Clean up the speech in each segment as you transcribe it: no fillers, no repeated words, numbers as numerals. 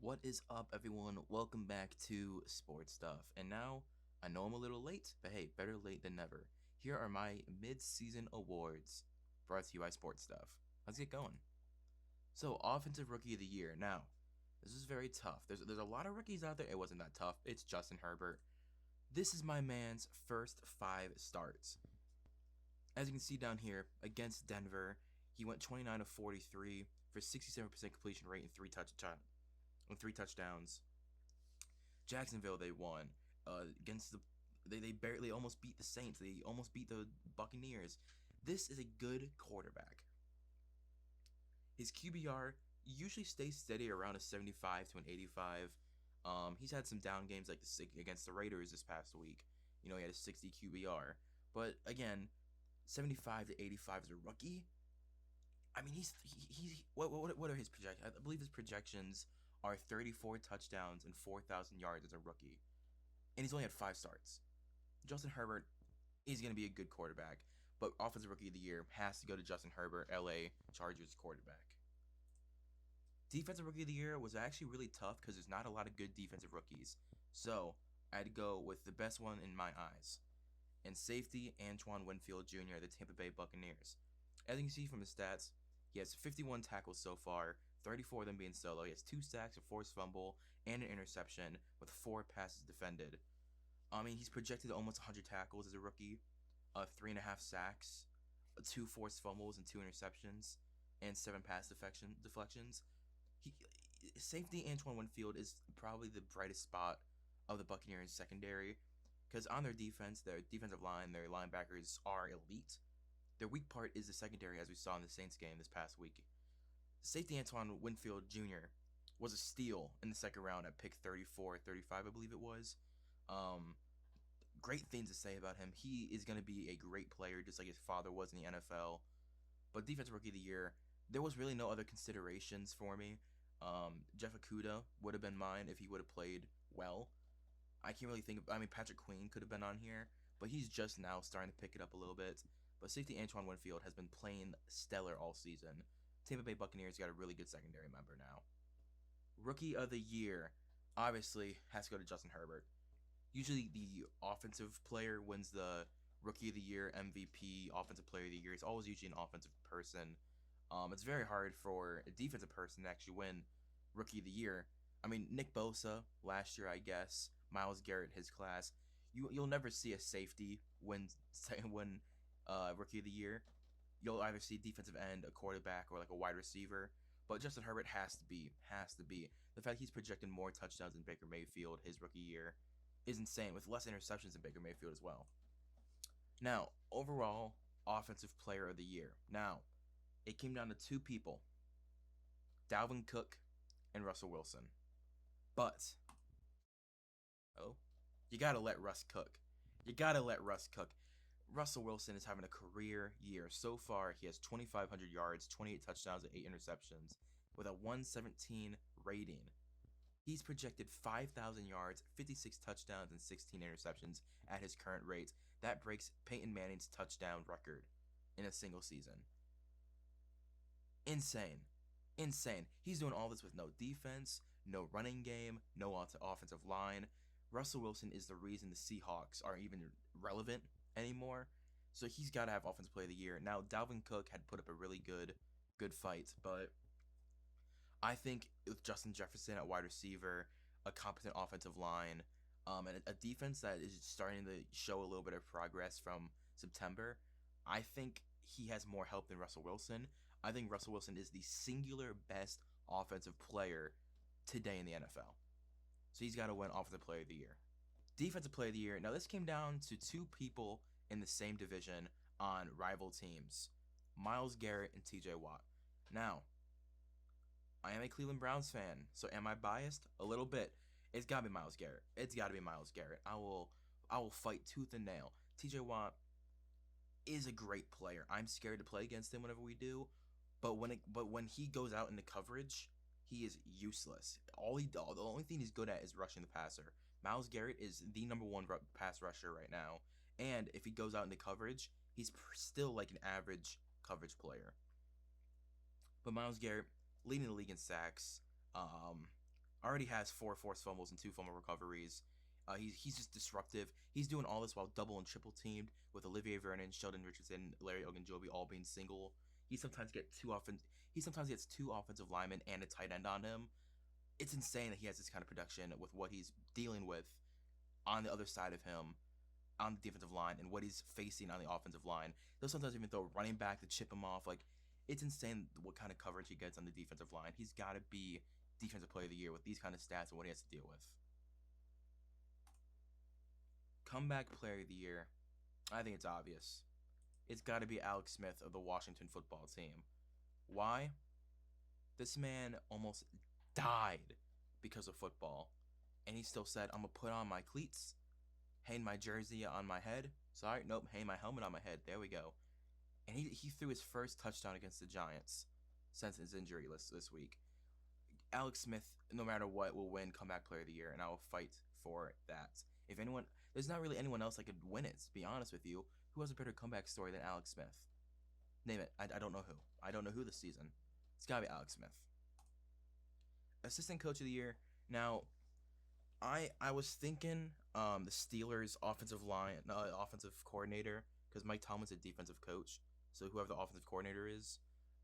What is up, everyone? Welcome back to Sports Stuff. And now, I know I'm a little late, but hey, better late than never. Here are my mid-season awards brought to you by Sports Stuff. Let's get going. So, Offensive Rookie of the Year. Now, this is very tough. There's a lot of rookies out there. It wasn't that tough. It's Justin Herbert. This is my man's first 5 starts. As you can see down here, against Denver, he went 29 of 43 for 67% completion rate and three touchdowns. Jacksonville, they won against they barely almost beat the Saints. They almost beat the Buccaneers. This is a good quarterback. His QBR usually stays steady around a 75 to an 85. He's had some down games like against the Raiders this past week. You know, he had a 60 QBR. But again, 75 to 85 as a rookie. I mean, what are his projections? I believe his projections are 34 touchdowns and 4,000 yards as a rookie. And he's only had 5 starts. Justin Herbert is going to be a good quarterback, but Offensive Rookie of the Year has to go to Justin Herbert, LA Chargers quarterback. Defensive Rookie of the Year was actually really tough because there's not a lot of good defensive rookies. So I'd go with the best one in my eyes. And safety, Antoine Winfield Jr., the Tampa Bay Buccaneers. As you can see from his stats, he has 51 tackles so far, 34 of them being solo. He has 2 sacks, a forced fumble, and an interception with 4 passes defended. I mean, he's projected almost 100 tackles as a rookie, 3.5 sacks, 2 forced fumbles, and 2 interceptions, and 7 pass deflections. Safety Antoine Winfield is probably the brightest spot of the Buccaneers secondary, because on their defense, their defensive line, their linebackers are elite. Their weak part is the secondary, as we saw in the Saints game this past week. Safety Antoine Winfield Jr. was a steal in the second round at pick 34, 35, I believe it was. Great things to say about him. He is going to be a great player, just like his father was in the NFL. But Defensive Rookie of the Year, there was really no other considerations for me. Jeff Okudah would have been mine if he would have played well. I can't really think of, Patrick Queen could have been on here, but he's just now starting to pick it up a little bit. But safety Antoine Winfield has been playing stellar all season. Tampa Bay Buccaneers got a really good secondary member now. Rookie of the Year, obviously, has to go to Justin Herbert. Usually the offensive player wins the Rookie of the Year, MVP, Offensive Player of the Year. It's always usually an offensive person. It's very hard for a defensive person to actually win Rookie of the Year. I mean, Nick Bosa last year, I guess. Myles Garrett, his class. You'll never see a safety win Rookie of the Year. You'll either see defensive end, a quarterback, or like a wide receiver. But Justin Herbert has to be. The fact he's projected more touchdowns than Baker Mayfield his rookie year is insane, with less interceptions than Baker Mayfield as well. Now, overall, Offensive Player of the Year. Now, it came down to 2 people, Dalvin Cook and Russell Wilson. But, you gotta let Russ cook. Russell Wilson is having a career year. So far, he has 2,500 yards, 28 touchdowns, and 8 interceptions, with a 117 rating. He's projected 5,000 yards, 56 touchdowns, and 16 interceptions at his current rate. That breaks Peyton Manning's touchdown record in a single season. Insane. He's doing all this with no defense, no running game, no offensive line. Russell Wilson is the reason the Seahawks are even relevant anymore. So he's got to have Offensive Player of the Year. Now, Dalvin Cook had put up a really good fight, but I think with Justin Jefferson at wide receiver, a competent offensive line, and a defense that is starting to show a little bit of progress from September, I think he has more help than Russell Wilson. I think Russell Wilson is the singular best offensive player today in the NFL. So he's got to win Offensive Player of the Year. Defensive Player of the Year. Now, this came down to 2 people in the same division on rival teams, Myles Garrett and TJ Watt. Now, I am a Cleveland Browns fan, so am I biased? A little bit. It's got to be Myles Garrett. I will fight tooth and nail. TJ Watt is a great player. I'm scared to play against him whenever we do, but when he goes out into coverage, he is useless. The only thing he's good at is rushing the passer. Myles Garrett is the number 1 pass rusher right now, and if he goes out into coverage, he's still like an average coverage player. But Myles Garrett leading the league in sacks, Already has 4 forced fumbles and 2 fumble recoveries. He's just disruptive. He's doing all this while double and triple teamed with Olivier Vernon, Sheldon Richardson, Larry Ogunjobi all being single. He sometimes He sometimes gets 2 offensive linemen and a tight end on him. It's insane that he has this kind of production with what he's dealing with on the other side of him on the defensive line and what he's facing on the offensive line. They'll sometimes even throw a running back to chip him off. Like, it's insane what kind of coverage he gets on the defensive line. He's got to be Defensive Player of the Year with these kind of stats and what he has to deal with. Comeback Player of the Year, I think it's obvious. It's got to be Alex Smith of the Washington football team. Why? This man almost died because of football. And he still said, I'm going to put on my cleats, hang my jersey on my head. Sorry, nope, hang my helmet on my head. There we go. And he threw his first touchdown against the Giants since his injury list this week. Alex Smith, no matter what, will win Comeback Player of the Year, and I will fight for that. If anyone, there's not really anyone else that could win it, to be honest with you. Who has a better comeback story than Alex Smith? Name it. I don't know who. I don't know who this season. It's got to be Alex Smith. Assistant Coach of the Year. Now, I was thinking the Steelers offensive coordinator, because Mike Tomlin's a defensive coach, so whoever the offensive coordinator is.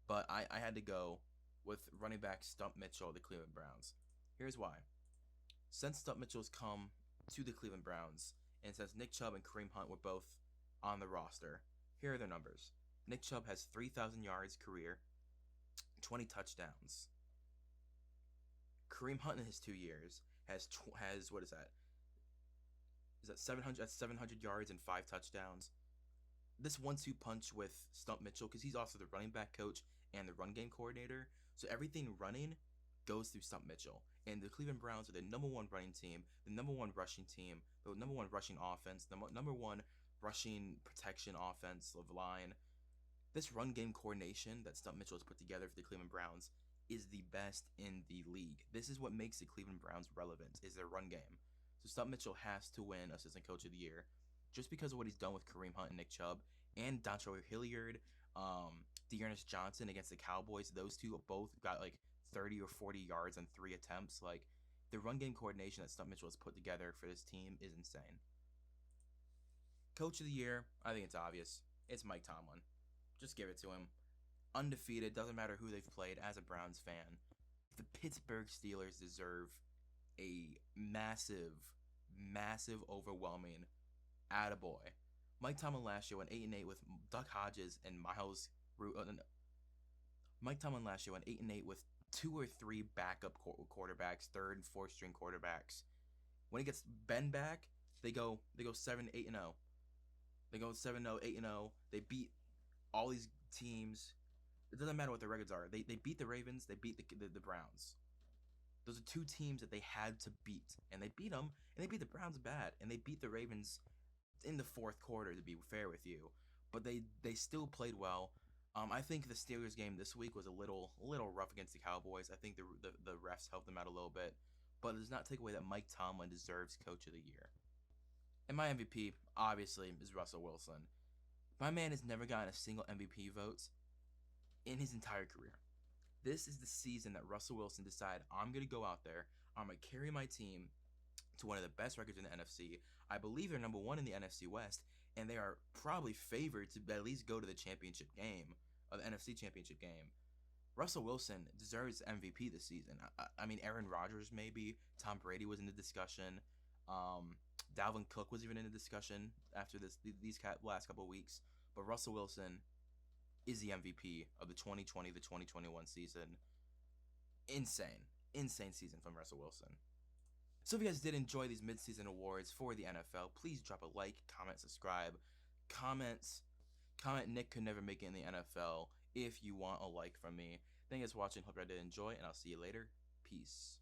But I had to go with running back Stump Mitchell of the Cleveland Browns. Here's why. Since Stump Mitchell's come to the Cleveland Browns, and since Nick Chubb and Kareem Hunt were both on the roster, here are their numbers. Nick Chubb has 3,000 yards career, 20 touchdowns. Kareem Hunt in his 2 years has what is that? Is that 700? That's 700 yards and 5 touchdowns. This 1-2 punch with Stump Mitchell, because he's also the running back coach and the run game coordinator, so everything running goes through Stump Mitchell. And the Cleveland Browns are the number 1 running team, the number 1 rushing team, the number 1 rushing offense, the number 1 rushing protection offense of line. This run game coordination that Stump Mitchell has put together for the Cleveland Browns is the best in the league. This is what makes the Cleveland Browns relevant, is their run game. So Stump Mitchell has to win Assistant Coach of the Year just because of what he's done with Kareem Hunt and Nick Chubb and Dontrell Hilliard, Dearness Johnson against the Cowboys. Those two both got like 30 or 40 yards on 3 attempts. Like, the run game coordination that Stump Mitchell has put together for this team is insane. Coach of the Year, I think it's obvious. It's Mike Tomlin. Just give it to him. Undefeated, doesn't matter who they've played. As a Browns fan, the Pittsburgh Steelers deserve a massive, overwhelming attaboy. Mike Tomlin last year went 8-8 with Duck Hodges and Miles. Mike Tomlin last year went 8-8 with 2 or 3 backup quarterbacks, 3rd and 4th string quarterbacks. When he gets Ben back, they go 7-8-0. They go 7-0, 8-0. They beat all these teams. It doesn't matter what their records are. They beat the Ravens. They beat the Browns. Those are 2 teams that they had to beat, and they beat them. And they beat the Browns bad, and they beat the Ravens in the 4th quarter. To be fair with you, but they still played well. I think the Steelers game this week was a little rough against the Cowboys. I think the refs helped them out a little bit, but it does not take away that Mike Tomlin deserves Coach of the Year. And my MVP, obviously, is Russell Wilson. My man has never gotten a single MVP vote in his entire career. This is the season that Russell Wilson decided, I'm going to go out there, I'm going to carry my team to one of the best records in the NFC. I believe they're number 1 in the NFC West, and they are probably favored to at least go to the championship game, or the NFC championship game. Russell Wilson deserves MVP this season. I mean, Aaron Rodgers maybe, Tom Brady was in the discussion, Dalvin Cook was even in the discussion after these last couple of weeks, but Russell Wilson is the MVP of the 2020 to 2021 season. Insane season from Russell Wilson. So if you guys did enjoy these mid-season awards for the NFL, please drop a like, comment, subscribe. Comment Nick could never make it in the NFL if you want a like from me. Thank you guys for watching. Hope you did enjoy, and I'll see you later. Peace.